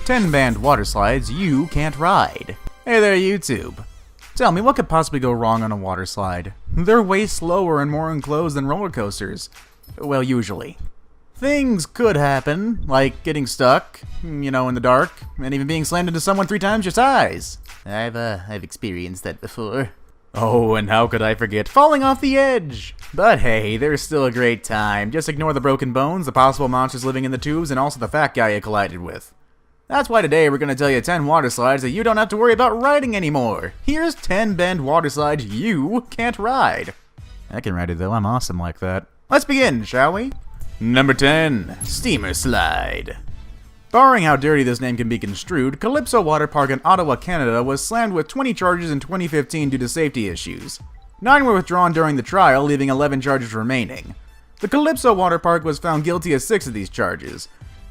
10 banned water slides you can't ride. Hey there, YouTube. Tell me, what could possibly go wrong on a water slide? They're way slower and more enclosed than roller coasters. Well, usually. Things could happen, like getting stuck, in the dark, and even being slammed into someone 3 times your size. I've experienced that before. Oh, and how could I forget falling off the edge? But hey, there's still a great time. Just ignore the broken bones, the possible monsters living in the tubes, and also the fat guy you collided with. That's why today we're going to tell you 10 water slides that you don't have to worry about riding anymore. Here's 10 banned water slides you can't ride. I can ride it though, I'm awesome like that. Let's begin, shall we? Number 10, Steamer Slide. Barring how dirty this name can be construed, Calypso Water Park in Ottawa, Canada was slammed with 20 charges in 2015 due to safety issues. 9 were withdrawn during the trial, leaving 11 charges remaining. The Calypso Water Park was found guilty of 6 of these charges.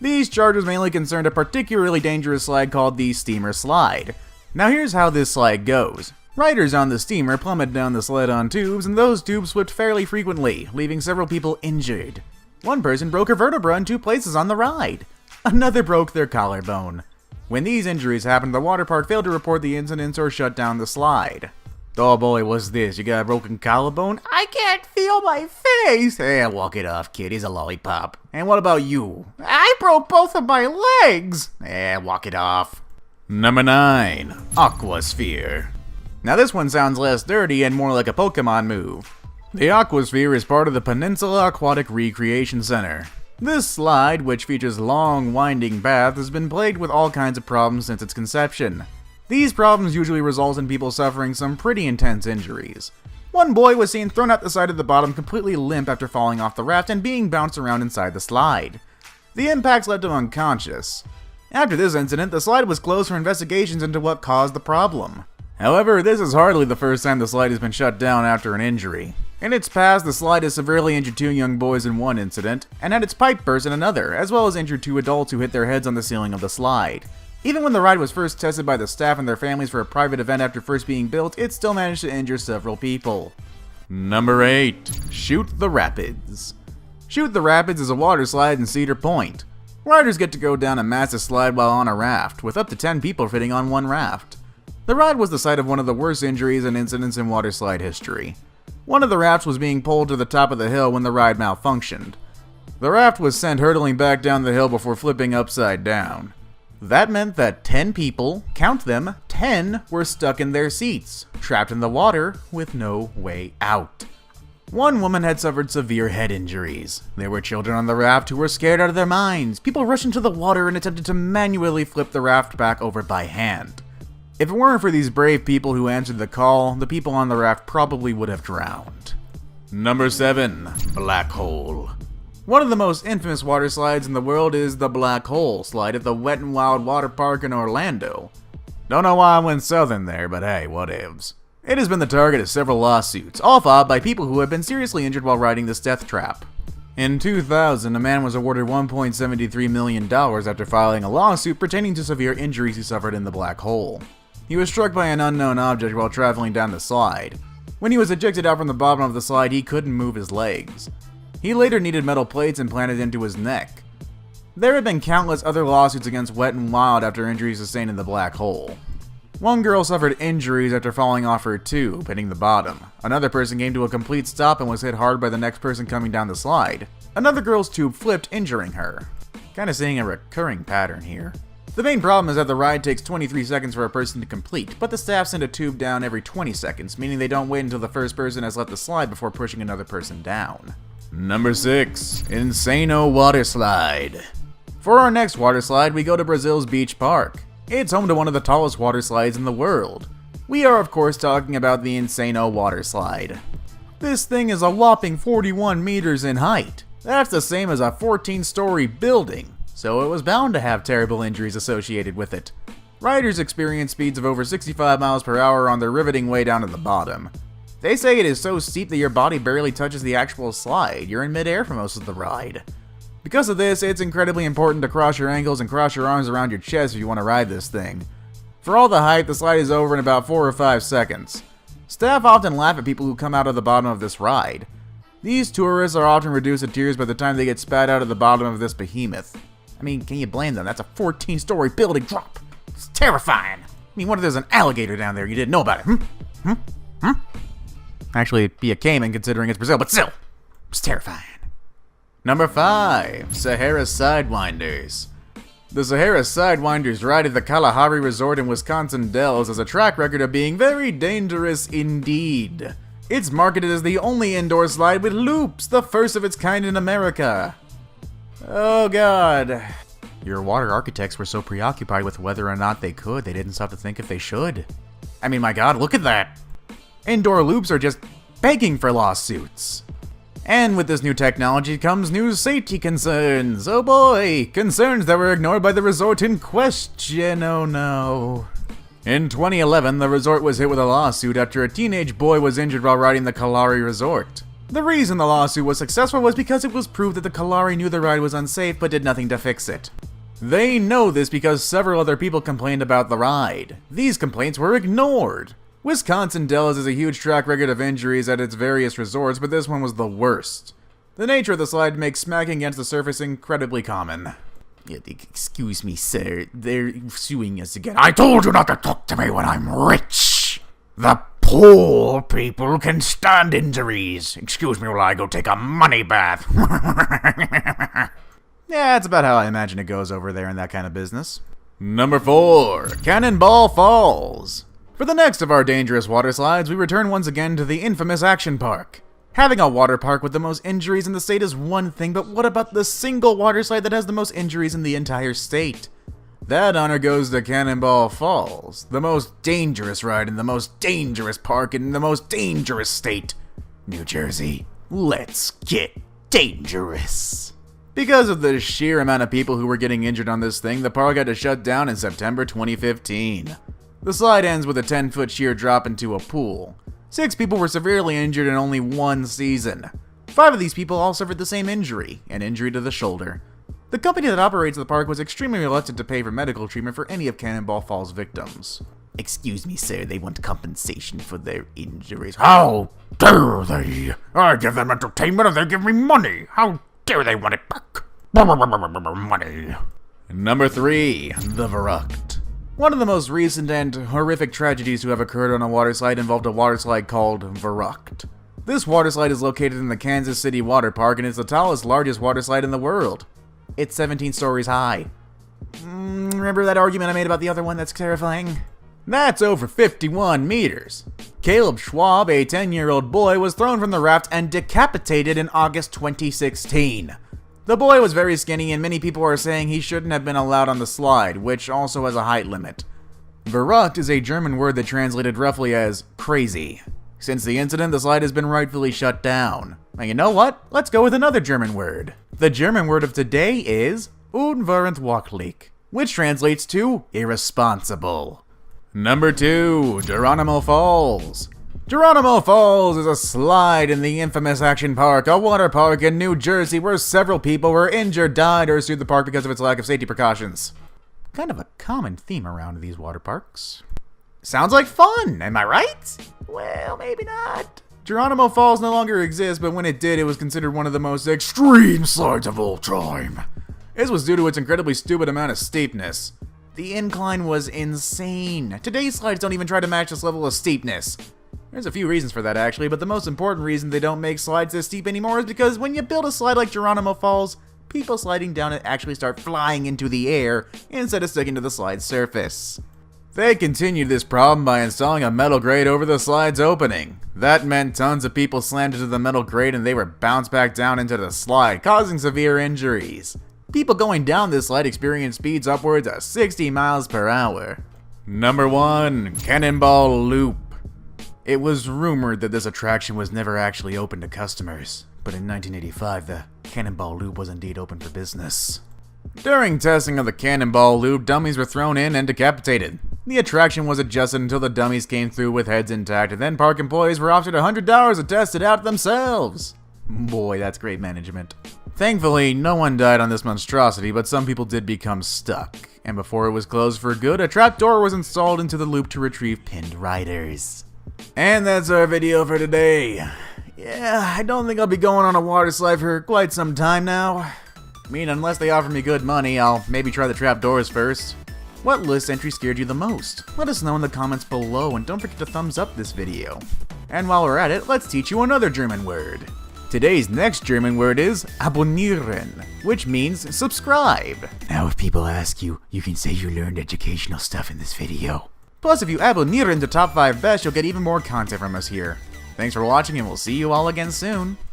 These charges mainly concerned a particularly dangerous slide called the Steamer Slide. Now here's how this slide goes. Riders on the steamer plummeted down the sled on tubes, and those tubes slipped fairly frequently, leaving several people injured. One person broke a vertebra in 2 places on the ride. Another broke their collarbone. When these injuries happened, the water park failed to report the incidents or shut down the slide. Oh boy, what's this? You got a broken collarbone? I can't feel my face! Walk it off, kid. Here's a lollipop. And what about you? I broke both of my legs! Walk it off. Number 9. Aquasphere. Now this one sounds less dirty and more like a Pokemon move. The Aquasphere is part of the Peninsula Aquatic Recreation Center. This slide, which features long, winding paths, has been plagued with all kinds of problems since its conception. These problems usually result in people suffering some pretty intense injuries. One boy was seen thrown out the side of the bottom completely limp after falling off the raft and being bounced around inside the slide. The impacts left him unconscious. After this incident, the slide was closed for investigations into what caused the problem. However, this is hardly the first time the slide has been shut down after an injury. In its past, the slide has severely injured 2 young boys in one incident, and had its pipe burst in another, as well as injured 2 adults who hit their heads on the ceiling of the slide. Even when the ride was first tested by the staff and their families for a private event after first being built, it still managed to injure several people. Number 8. Shoot the Rapids. Shoot the Rapids is a water slide in Cedar Point. Riders get to go down a massive slide while on a raft, with up to 10 people fitting on one raft. The ride was the site of one of the worst injuries and incidents in water slide history. One of the rafts was being pulled to the top of the hill when the ride malfunctioned. The raft was sent hurtling back down the hill before flipping upside down. That meant that 10 people, count them, 10, were stuck in their seats, trapped in the water with no way out. One woman had suffered severe head injuries. There were children on the raft who were scared out of their minds. People rushed into the water and attempted to manually flip the raft back over by hand. If it weren't for these brave people who answered the call, the people on the raft probably would have drowned. Number 7. Black Hole. One of the most infamous water slides in the world is the Black Hole slide at the Wet n Wild Water Park in Orlando. Don't know why I went southern there, but hey, whatevs. It has been the target of several lawsuits, all filed by people who have been seriously injured while riding this death trap. In 2000, a man was awarded $1.73 million after filing a lawsuit pertaining to severe injuries he suffered in the black hole. He was struck by an unknown object while traveling down the slide. When he was ejected out from the bottom of the slide, he couldn't move his legs. He later needed metal plates implanted into his neck. There have been countless other lawsuits against Wet n Wild after injuries sustained in the black hole. One girl suffered injuries after falling off her tube, hitting the bottom. Another person came to a complete stop and was hit hard by the next person coming down the slide. Another girl's tube flipped, injuring her. Kinda seeing a recurring pattern here. The main problem is that the ride takes 23 seconds for a person to complete, but the staff send a tube down every 20 seconds, meaning they don't wait until the first person has left the slide before pushing another person down. Number 6. Insano Water Slide. For our next water slide, we go to Brazil's Beach Park. It's home to one of the tallest water slides in the world. We are of course talking about the Insano Water Slide. This thing is a whopping 41 meters in height. That's the same as a 14-story building, so it was bound to have terrible injuries associated with it. Riders experience speeds of over 65 miles per hour on their riveting way down to the bottom. They say it is so steep that your body barely touches the actual slide. You're in midair for most of the ride. Because of this, it's incredibly important to cross your ankles and cross your arms around your chest if you want to ride this thing. For all the hype, the slide is over in about 4 or 5 seconds. Staff often laugh at people who come out of the bottom of this ride. These tourists are often reduced to tears by the time they get spat out of the bottom of this behemoth. I mean, can you blame them? That's a 14-story building drop. It's terrifying. I mean, what if there's an alligator down there you didn't know about it? Actually, it'd be a caiman considering it's Brazil, but still, it's terrifying. Number 5, Sahara Sidewinders. The Sahara Sidewinders ride at the Kalahari Resort in Wisconsin Dells has a track record of being very dangerous indeed. It's marketed as the only indoor slide with loops, the first of its kind in America. Oh god. Your water architects were so preoccupied with whether or not they could, they didn't stop to think if they should. I mean, my god, look at that! Indoor loops are just begging for lawsuits. And with this new technology comes new safety concerns. Oh boy, concerns that were ignored by the resort in question, oh no. In 2011, the resort was hit with a lawsuit after a teenage boy was injured while riding the Kalahari Resort. The reason the lawsuit was successful was because it was proved that the Kalahari knew the ride was unsafe but did nothing to fix it. They know this because several other people complained about the ride. These complaints were ignored. Wisconsin Dells has a huge track record of injuries at its various resorts, but this one was the worst. The nature of the slide makes smacking against the surface incredibly common. Excuse me, sir. They're suing us again. I told you not to talk to me when I'm rich. The poor people can stand injuries. Excuse me while I go take a money bath. Yeah, that's about how I imagine it goes over there in that kind of business. Number 4, Cannonball Falls. For the next of our dangerous water slides, we return once again to the infamous Action Park. Having a water park with the most injuries in the state is one thing, but what about the single water slide that has the most injuries in the entire state? That honor goes to Cannonball Falls, the most dangerous ride in the most dangerous park in the most dangerous state, New Jersey. Let's get dangerous. Because of the sheer amount of people who were getting injured on this thing, the park had to shut down in September 2015. The slide ends with a 10-foot sheer drop into a pool. 6 people were severely injured in only one season. 5 of these people all suffered the same injury, an injury to the shoulder. The company that operates the park was extremely reluctant to pay for medical treatment for any of Cannonball Falls' victims. Excuse me, sir, they want compensation for their injuries. How dare they? I give them entertainment and they give me money. How dare they want it back? Money. Number 3, the Verrucht. One of the most recent and horrific tragedies to have occurred on a waterslide involved a waterslide called Verrucht. This waterslide is located in the Kansas City Water Park and is the tallest, largest waterslide in the world. It's 17 stories high. Remember that argument I made about the other one that's terrifying? That's over 51 meters. Caleb Schwab, a 10-year-old boy, was thrown from the raft and decapitated in August 2016. The boy was very skinny, and many people are saying he shouldn't have been allowed on the slide, which also has a height limit. Verrucht is a German word that translated roughly as crazy. Since the incident, the slide has been rightfully shut down. Now you know what? Let's go with another German word. The German word of today is unverantwortlich, which translates to irresponsible. Number 2, Geronimo Falls. Geronimo Falls is a slide in the infamous Action Park, a water park in New Jersey where several people were injured, died, or sued the park because of its lack of safety precautions. Kind of a common theme around these water parks. Sounds like fun, am I right? Well, maybe not. Geronimo Falls no longer exists, but when it did, it was considered one of the most extreme slides of all time. This was due to its incredibly stupid amount of steepness. The incline was insane. Today's slides don't even try to match this level of steepness. There's a few reasons for that actually, but the most important reason they don't make slides this steep anymore is because when you build a slide like Geronimo Falls, people sliding down it actually start flying into the air instead of sticking to the slide's surface. They continued this problem by installing a metal grate over the slide's opening. That meant tons of people slammed into the metal grate and they were bounced back down into the slide, causing severe injuries. People going down this slide experienced speeds upwards of 60 miles per hour. Number 1, Cannonball Loop. It was rumored that this attraction was never actually open to customers, but in 1985, the Cannonball Loop was indeed open for business. During testing of the Cannonball Loop, dummies were thrown in and decapitated. The attraction was adjusted until the dummies came through with heads intact, and then park employees were offered $100 to test it out themselves. Boy, that's great management. Thankfully, no one died on this monstrosity, but some people did become stuck. And before it was closed for good, a trapdoor was installed into the loop to retrieve pinned riders. And that's our video for today. Yeah, I don't think I'll be going on a water slide for quite some time now. I mean, unless they offer me good money, I'll maybe try the trapdoors first. What list entry scared you the most? Let us know in the comments below, and don't forget to thumbs up this video. And while we're at it, let's teach you another German word. Today's next German word is abonnieren, which means subscribe. Now if people ask you, you can say you learned educational stuff in this video. Plus, if you abonnieren the top 5 best, you'll get even more content from us here. Thanks for watching, and we'll see you all again soon.